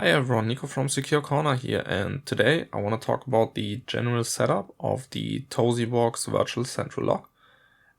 Hi everyone, Nico from Secure Corner here, and today I want to talk about the general setup of the Tosibox virtual central lock.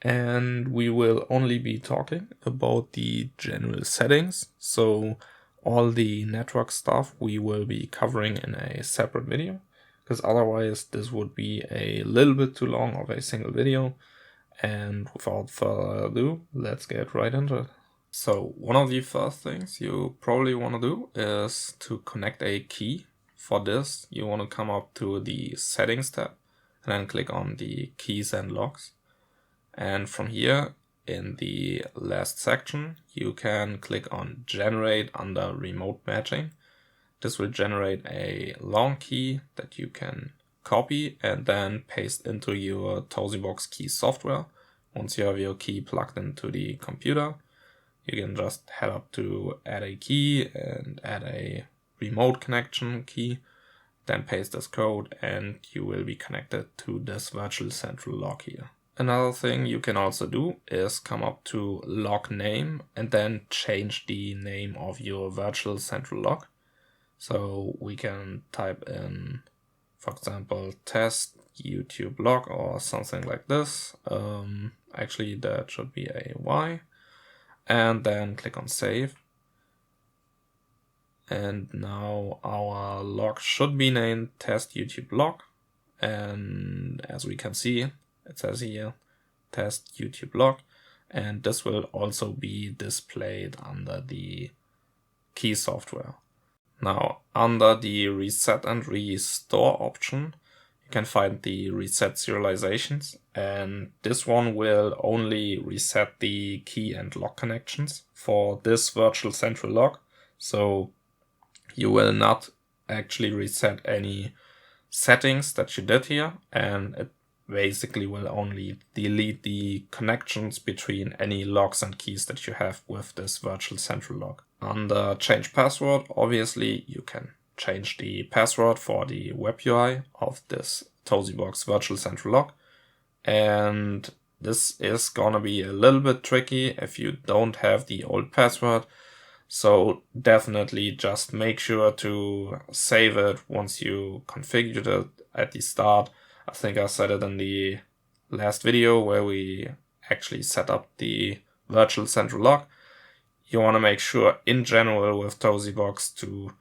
And we will only be talking about the general settings, so all the network stuff we will be covering in a separate video, because otherwise this would be a little bit too long of a single video. And without further ado, let's get right into it. So one of the first things you probably want to do is to connect a key. For this, you want to come up to the settings tab and then click on the keys and locks. And from here in the last section, you can click on generate under remote matching. This will generate a long key that you can copy and then paste into your Tosibox key software. Once you have your key plugged into the computer, you can just head up to add a key and add a remote connection key, then paste this code and you will be connected to this virtual central lock here. Another thing you can also do is come up to lock name and then change the name of your virtual central lock. So we can type in, for example, test YouTube lock or something like this. Actually, that should be a Y. And then click on save. And now our lock should be named test YouTube lock. And as we can see, it says here test YouTube lock. And this will also be displayed under the key software. Now, under the reset and restore option, you can find the reset serializations, and this one will only reset the key and lock connections for this virtual central lock. So you will not actually reset any settings that you did here, and it basically will only delete the connections between any locks and keys that you have with this virtual central lock. Under change password, obviously you can change the password for the WebUI of this Tosibox virtual central lock. And this is gonna be a little bit tricky if you don't have the old password. So definitely just make sure to save it once you configured it at the start. I think I said it in the last video where we actually set up the virtual central lock. You want to make sure in general with Tosibox to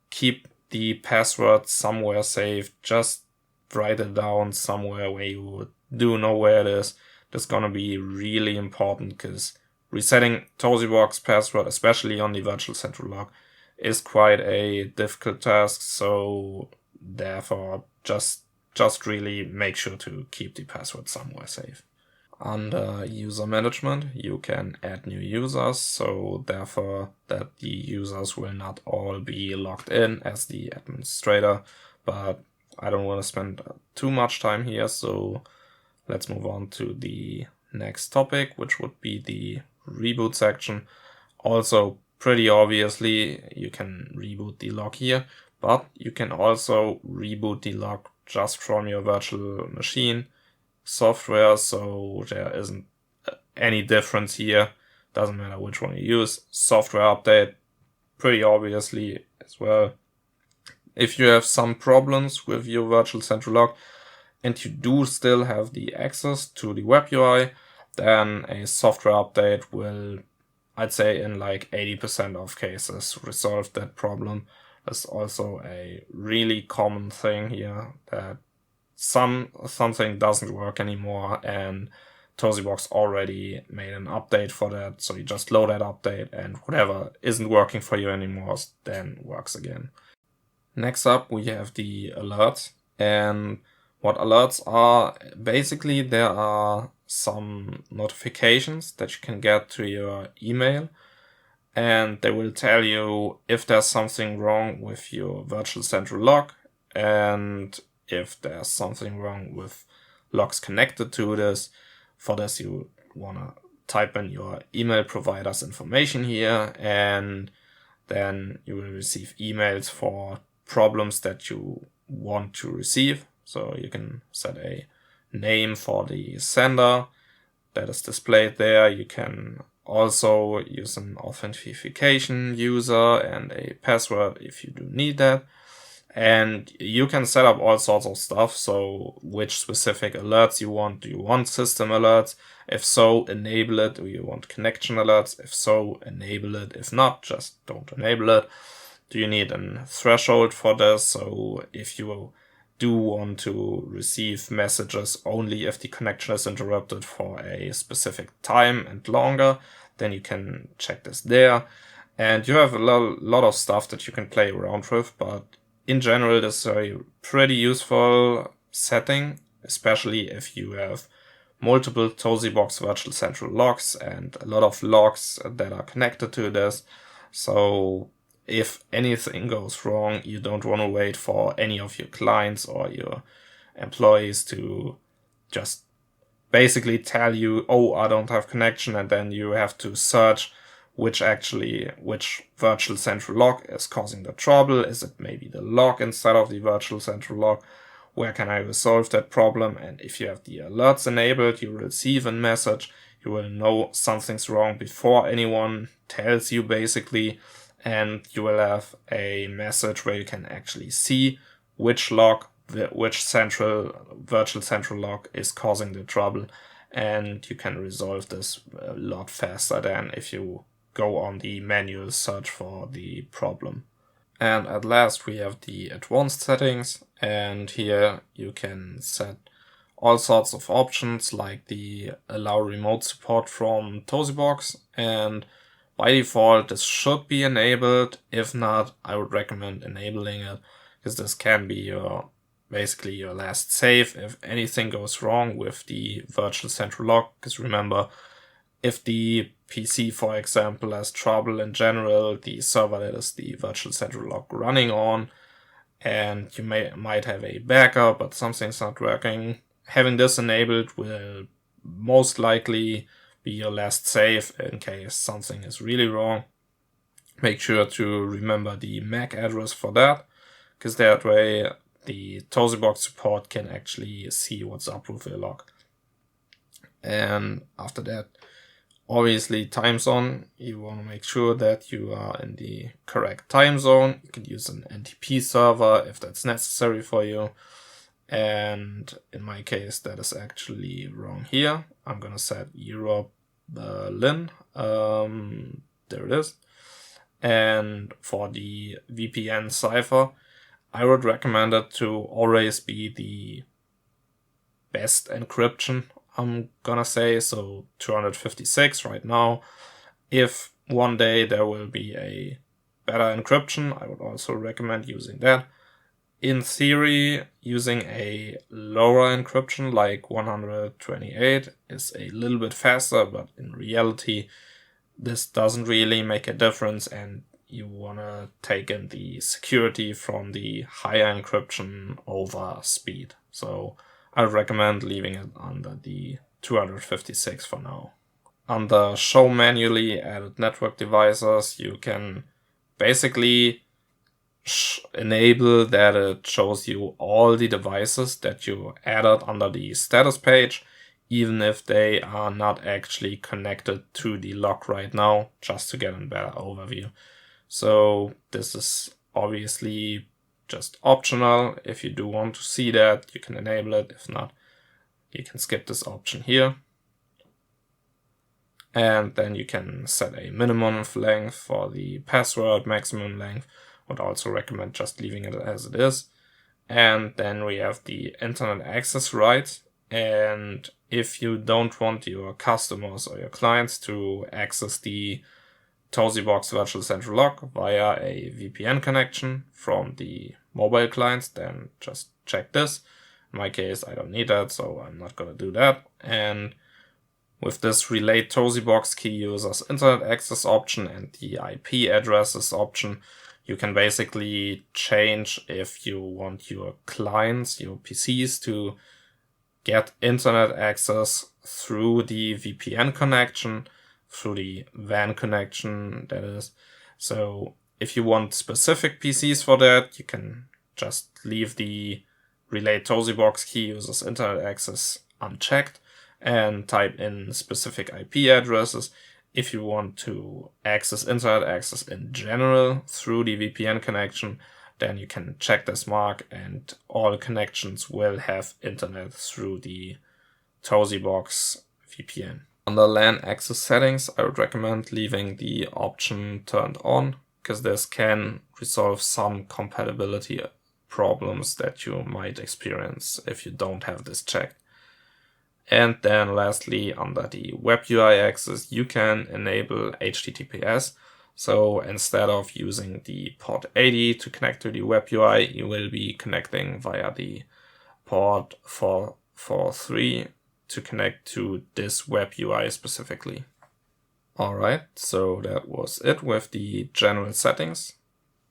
keep the password somewhere safe. Just write it down somewhere where you do know where it is. That's going to be really important because resetting Tosibox password, especially on the virtual central lock, is quite a difficult task. So therefore, just really make sure to keep the password somewhere safe. Under user management, you can add new users, so therefore that the users will not all be logged in as the administrator, but I don't want to spend too much time here, so let's move on to the next topic, which would be the reboot section. Also, pretty obviously, you can reboot the lock here, but you can also reboot the lock just from your virtual machine software, so there isn't any difference here. Doesn't matter which one you use. Software update, pretty obviously as well. If you have some problems with your virtual central lock and you do still have the access to the WebUI, then a software update will, I'd say in like 80% of cases, resolve that problem. That's also a really common thing here, that something doesn't work anymore and Tosibox already made an update for that, so you just load that update and whatever isn't working for you anymore then works again. Next up we have the alerts, and what alerts are, basically there are some notifications that you can get to your email and they will tell you if there's something wrong with your virtual central lock and if there's something wrong with locks connected to this. For this, you want to type in your email provider's information here, and then you will receive emails for problems that you want to receive. So you can set a name for the sender that is displayed there. You can also use an authentication user and a password if you do need that. And you can set up all sorts of stuff. So which specific alerts you want. Do you want system alerts? If so, enable it. Do you want connection alerts? If so, enable it. If not, just don't enable it. Do you need a threshold for this? So if you do want to receive messages only if the connection is interrupted for a specific time and longer, then you can check this there. And you have a lot of stuff that you can play around with, but in general, this is a pretty useful setting, especially if you have multiple Tosibox virtual central logs and a lot of logs that are connected to this. So if anything goes wrong, you don't want to wait for any of your clients or your employees to just basically tell you, oh, I don't have connection, and then you have to search which virtual central log is causing the trouble. Is it maybe the log instead of the virtual central log? Where can I resolve that problem? And if you have the alerts enabled, you will receive a message. You will know something's wrong before anyone tells you, basically. And you will have a message where you can actually see which log, which virtual central log is causing the trouble. And you can resolve this a lot faster than if you go on the manual search for the problem. And at last we have the advanced settings, and here you can set all sorts of options like the allow remote support from Tosibox, and by default this should be enabled. If not, I would recommend enabling it, because this can be basically your last save if anything goes wrong with the virtual central log. Because remember, if the PC, for example, has trouble in general, the server that is the virtual central log running on, and you might have a backup, but something's not working, having this enabled will most likely be your last save in case something is really wrong. Make sure to remember the MAC address for that, because that way the Tosibox support can actually see what's up with your log. And after that, obviously time zone. You want to make sure that you are in the correct time zone. You can use an NTP server if that's necessary for you. And in my case, that is actually wrong here. I'm going to set Europe Berlin. There it is. And for the VPN cipher, I would recommend it to always be the best encryption, I'm gonna say, so 256 right now. If one day there will be a better encryption, I would also recommend using that. In theory, using a lower encryption like 128 is a little bit faster, but in reality, this doesn't really make a difference, and you wanna take in the security from the higher encryption over speed. So I would recommend leaving it under the 256 for now. Under Show Manually Added Network Devices, you can basically enable that it shows you all the devices that you added under the status page, even if they are not actually connected to the log right now, just to get a better overview. So this is obviously just optional. If you do want to see that, you can enable it. If not, you can skip this option here. And then you can set a minimum length for the password, maximum length. Would also recommend just leaving it as it is. And then we have the internet access rights. And if you don't want your customers or your clients to access the Tosibox virtual central log via a VPN connection from the mobile clients, then just check this. In my case, I don't need that, so I'm not going to do that. And with this relate Tosibox key users internet access option and the IP addresses option, you can basically change if you want your clients, your PCs, to get internet access through the VPN connection, through the WAN connection, that is. So if you want specific PCs for that, you can just leave the relate Tosibox key users internet access unchecked and type in specific IP addresses. if you want to access internet access in general through the VPN connection, then you can check this mark and all connections will have internet through the Tosibox VPN. Under LAN access settings, I would recommend leaving the option turned on, because this can resolve some compatibility problems that you might experience if you don't have this checked. And then lastly, under the WebUI access, you can enable HTTPS. So instead of using the port 80 to connect to the WebUI, you will be connecting via the port 443 to connect to this WebUI specifically. Alright, so that was it with the general settings.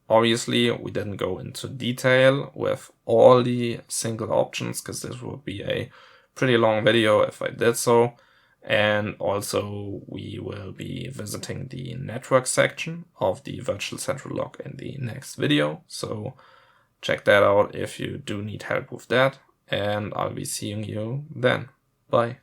Obviously, we didn't go into detail with all the single options, because this would be a pretty long video if I did so. And also we will be visiting the network section of the virtual central log in the next video. So check that out if you do need help with that. And I'll be seeing you then. Bye.